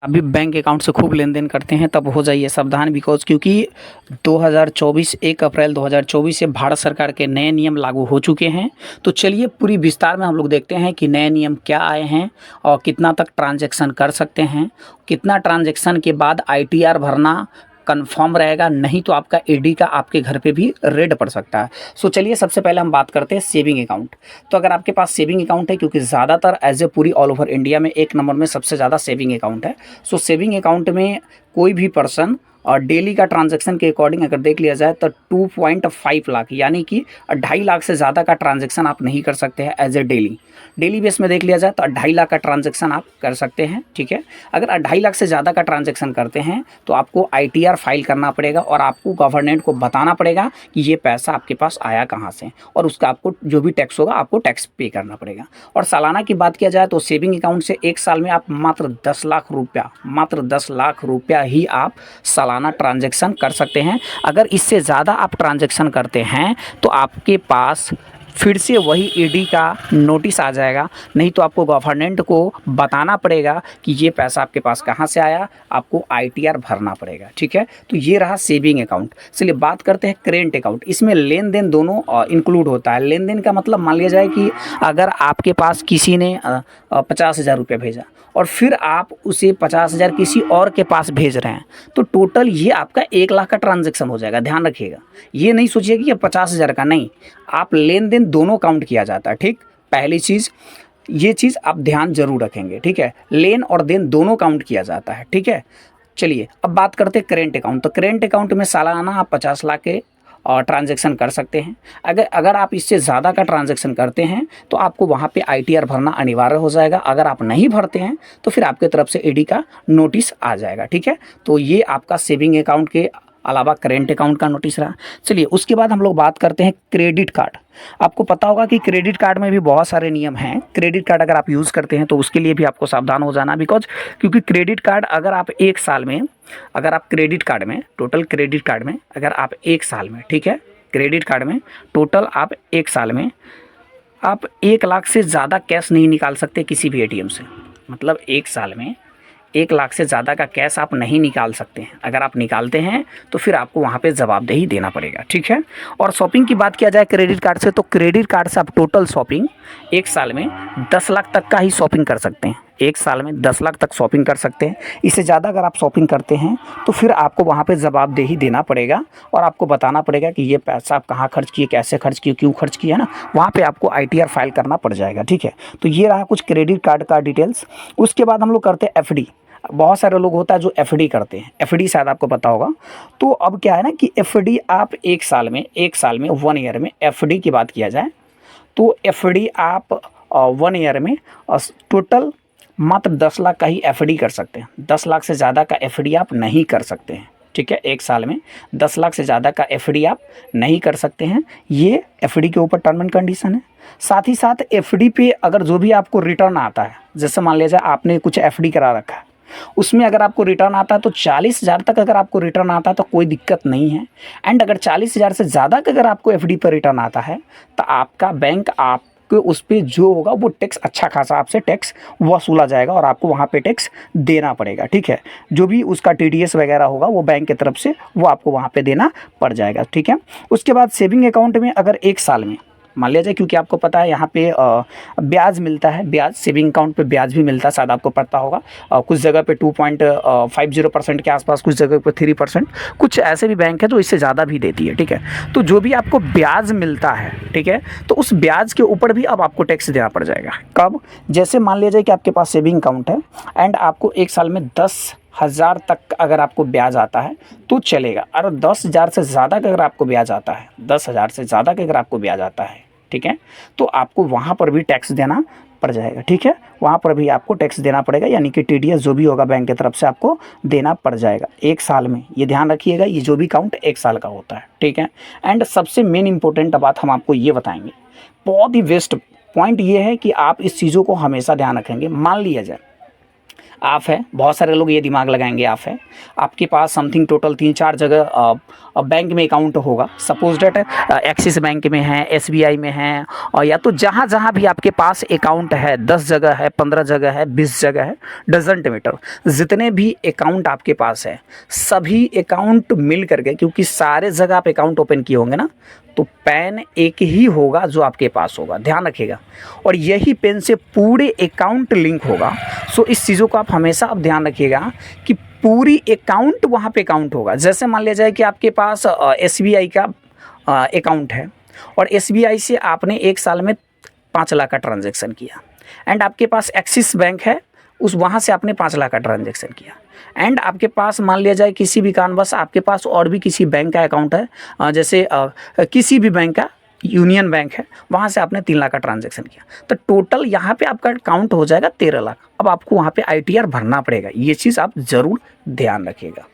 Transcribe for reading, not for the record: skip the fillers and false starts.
अभी bank account से खूब लेन देन करते हैं तब हो जाइए सावधान, बिकॉज क्योंकि 2024 1 अप्रैल 2024 से भारत सरकार के नए नियम लागू हो चुके हैं। तो चलिए पूरी विस्तार में हम लोग देखते हैं कि नए नियम क्या आए हैं और कितना तक ट्रांजैक्शन कर सकते हैं, कितना ट्रांजैक्शन के बाद आईटीआर भरना कंफर्म रहेगा, नहीं तो आपका ईडी का आपके घर पे भी रेड पड़ सकता है। सो चलिए सबसे पहले हम बात करते हैं सेविंग अकाउंट। तो अगर आपके पास सेविंग अकाउंट है, क्योंकि ज़्यादातर एज ए पूरी ऑल ओवर इंडिया में एक नंबर में सबसे ज़्यादा सेविंग अकाउंट है। सो सेविंग अकाउंट में कोई भी पर्सन और डेली का ट्रांजैक्शन के अकॉर्डिंग अगर देख लिया जाए तो 2.5 लाख यानी कि 2.5 लाख से ज़्यादा का ट्रांजैक्शन आप नहीं कर सकते हैं एज ए डेली बेस में देख लिया जाए तो 2.5 लाख का ट्रांजैक्शन आप कर सकते हैं। ठीक है, अगर 2.5 लाख से ज़्यादा का ट्रांजैक्शन करते हैं तो आपको आईटीआर फाइल करना पड़ेगा और आपको गवर्नमेंट को बताना पड़ेगा कि ये पैसा आपके पास आया कहाँ से, और उसका आपको जो भी टैक्स होगा आपको टैक्स पे करना पड़ेगा। और सालाना की बात किया जाए तो सेविंग अकाउंट से एक साल में आप मात्र 10 लाख रुपया ही आप सालाना ट्रांजैक्शन कर सकते हैं। अगर इससे ज़्यादा आप ट्रांजैक्शन करते हैं तो आपके पास फिर से वही ईडी का नोटिस आ जाएगा, नहीं तो आपको गवर्नमेंट को बताना पड़ेगा कि ये पैसा आपके पास कहाँ से आया, आपको आईटीआर भरना पड़ेगा। ठीक है, तो ये रहा सेविंग अकाउंट। चलिए बात करते हैं करेंट अकाउंट। इसमें लेन देन दोनों इंक्लूड होता है। लेन देन का मतलब मान लिया जाए कि अगर आपके पास किसी ने 50,000 रुपये भेजा और फिर आप उसे 50,000 किसी और के पास भेज रहे हैं, तो टोटल ये आपका 1 लाख का ट्रांजैक्शन हो जाएगा। ध्यान रखिएगा, ये नहीं सोचिएगा कि 50,000 का, नहीं, आप लेन देन दोनों काउंट किया जाता है। ठीक, पहली चीज़ ये चीज़ आप ध्यान जरूर रखेंगे। ठीक है, लेन और देन दोनों काउंट किया जाता है। ठीक है, चलिए अब बात करते हैं करेंट अकाउंट। तो करेंट अकाउंट में सालाना आप 50 लाख के और ट्रांजैक्शन कर सकते हैं। अगर आप इससे ज़्यादा का ट्रांजैक्शन करते हैं तो आपको वहाँ पे आईटीआर भरना अनिवार्य हो जाएगा। अगर आप नहीं भरते हैं तो फिर आपके तरफ से ईडी का नोटिस आ जाएगा। ठीक है, तो ये आपका सेविंग अकाउंट के अलावा करेंट अकाउंट का नोटिस रहा। चलिए उसके बाद हम लोग बात करते हैं क्रेडिट कार्ड। आपको पता होगा कि क्रेडिट कार्ड में भी बहुत सारे नियम हैं। क्रेडिट कार्ड अगर आप यूज़ करते हैं तो उसके लिए भी आपको सावधान हो जाना, बिकॉज क्योंकि क्रेडिट कार्ड अगर आप एक साल में, अगर आप क्रेडिट कार्ड में टोटल क्रेडिट कार्ड में अगर आप एक साल में, ठीक है, क्रेडिट कार्ड में टोटल आप एक साल में आप 1 लाख से ज़्यादा कैश नहीं निकाल सकते किसी भी एटीएम से। मतलब एक साल में 1 लाख से ज़्यादा का कैश आप नहीं निकाल सकते हैं। अगर आप निकालते हैं तो फिर आपको वहाँ पे जवाबदेही देना पड़ेगा। ठीक है, और शॉपिंग की बात किया जाए क्रेडिट कार्ड से, तो क्रेडिट कार्ड से आप टोटल शॉपिंग एक साल में 10 लाख तक का ही शॉपिंग कर सकते हैं। एक साल में 10 लाख तक शॉपिंग कर सकते हैं। इससे ज़्यादा अगर आप शॉपिंग करते हैं तो फिर आपको वहाँ पे जवाबदेही देना पड़ेगा और आपको बताना पड़ेगा कि ये पैसा आप कहाँ खर्च किए, कैसे खर्च किए, क्यों खर्च किया, है ना, वहाँ पे आपको आईटीआर फाइल करना पड़ जाएगा। ठीक है, तो ये रहा कुछ क्रेडिट कार्ड का डिटेल्स। उसके बाद हम लोग करते हैं एफडी। बहुत सारे लोग होता है जो एफडी करते हैं। एफडी शायद आपको पता होगा। तो अब क्या है ना कि एफडी आप एक साल में 1 ईयर में एफडी की बात किया जाए तो एफडी आप 1 ईयर में टोटल मात्र 10 लाख का ही एफडी कर सकते हैं। 10 लाख से ज़्यादा का एफडी आप नहीं कर सकते हैं। ठीक है, एक साल में 10 लाख से ज़्यादा का एफडी आप नहीं कर सकते हैं। ये एफडी के ऊपर टर्म एंड कंडीशन है। साथ ही साथ एफडी पे अगर जो भी आपको रिटर्न आता है, जैसे मान लिया जाए आपने कुछ एफडी करा रखा है, उसमें अगर आपको रिटर्न आता है तो 40,000 तक अगर आपको रिटर्न आता है तो कोई दिक्कत नहीं है। एंड अगर 40,000 से ज़्यादा का अगर आपको एफडी पर रिटर्न आता है तो आपका बैंक आपको उस पर जो होगा वो टैक्स अच्छा खासा आपसे टैक्स वसूला जाएगा और आपको वहाँ पे टैक्स देना पड़ेगा। ठीक है, जो भी उसका टीडीएस वगैरह होगा वो बैंक की तरफ से वो आपको वहाँ पे देना पड़ जाएगा। ठीक है, उसके बाद सेविंग अकाउंट में अगर एक साल में मान लिया जाए, क्योंकि आपको पता है यहाँ पे ब्याज मिलता है, ब्याज सेविंग अकाउंट पे ब्याज भी मिलता है, शायद आपको पता होगा। कुछ जगह पे 2.50% के आसपास, कुछ जगह पे 3%, कुछ ऐसे भी बैंक है तो इससे ज़्यादा भी देती है। ठीक है, तो जो भी आपको ब्याज मिलता है, ठीक है, तो उस ब्याज के ऊपर भी अब आपको टैक्स देना पड़ जाएगा। कब? जैसे मान लिया जाए कि आपके पास सेविंग अकाउंट है एंड आपको एक साल में 10,000 तक अगर आपको ब्याज आता है तो चलेगा, और 10,000 से ज़्यादा का अगर आपको ब्याज आता है, 10,000 से ज़्यादा का अगर आपको ब्याज आता है, ठीक है, तो आपको वहाँ पर भी टैक्स देना पड़ जाएगा। ठीक है, वहाँ पर भी आपको टैक्स देना पड़ेगा, यानी कि टीडीएस जो भी होगा बैंक की तरफ से आपको देना पड़ जाएगा एक साल में। ये ध्यान रखिएगा, ये जो भी काउंट एक साल का होता है। ठीक है, एंड सबसे मेन इंपॉर्टेंट बात हम आपको ये बताएंगे, बहुत ही बेस्ट पॉइंट ये है कि आप इस चीज़ों को हमेशा ध्यान रखेंगे। मान लिया जाए आप है, बहुत सारे लोग ये दिमाग लगाएंगे आप है, आपके पास समथिंग टोटल 3-4 जगह बैंक में अकाउंट होगा। सपोज डेट एक्सिस बैंक में है, एसबीआई में है, और या तो जहाँ जहाँ भी आपके पास अकाउंट है, 10 जगह है, 15 जगह है, 20 जगह है, डजेंट मैटर, जितने भी अकाउंट आपके पास है सभी अकाउंट मिल करके, क्योंकि सारे जगह आप अकाउंट ओपन किए होंगे ना, तो पैन एक ही होगा जो आपके पास होगा, ध्यान रखिएगा। और यही पेन से पूरे अकाउंट लिंक होगा। सो इस चीज़ों को आप हमेशा आप ध्यान रखिएगा कि पूरी अकाउंट वहाँ पे काउंट होगा। जैसे मान लिया जाए कि आपके पास एसबीआई का अकाउंट है और एसबीआई से आपने एक साल में 5 लाख का ट्रांजैक्शन किया, एंड आपके पास एक्सिस बैंक है, उस वहाँ से आपने 5 लाख का ट्रांजैक्शन किया, एंड आपके पास मान लिया जाए किसी भी कारणवश आपके पास और भी किसी बैंक का अकाउंट है, जैसे किसी भी बैंक का, यूनियन बैंक है, वहाँ से आपने 3 लाख का ट्रांजैक्शन किया, तो टोटल यहाँ पे आपका काउंट हो जाएगा 13 लाख। अब आपको वहाँ पे आईटीआर भरना पड़ेगा, ये चीज़ आप ज़रूर ध्यान रखिएगा।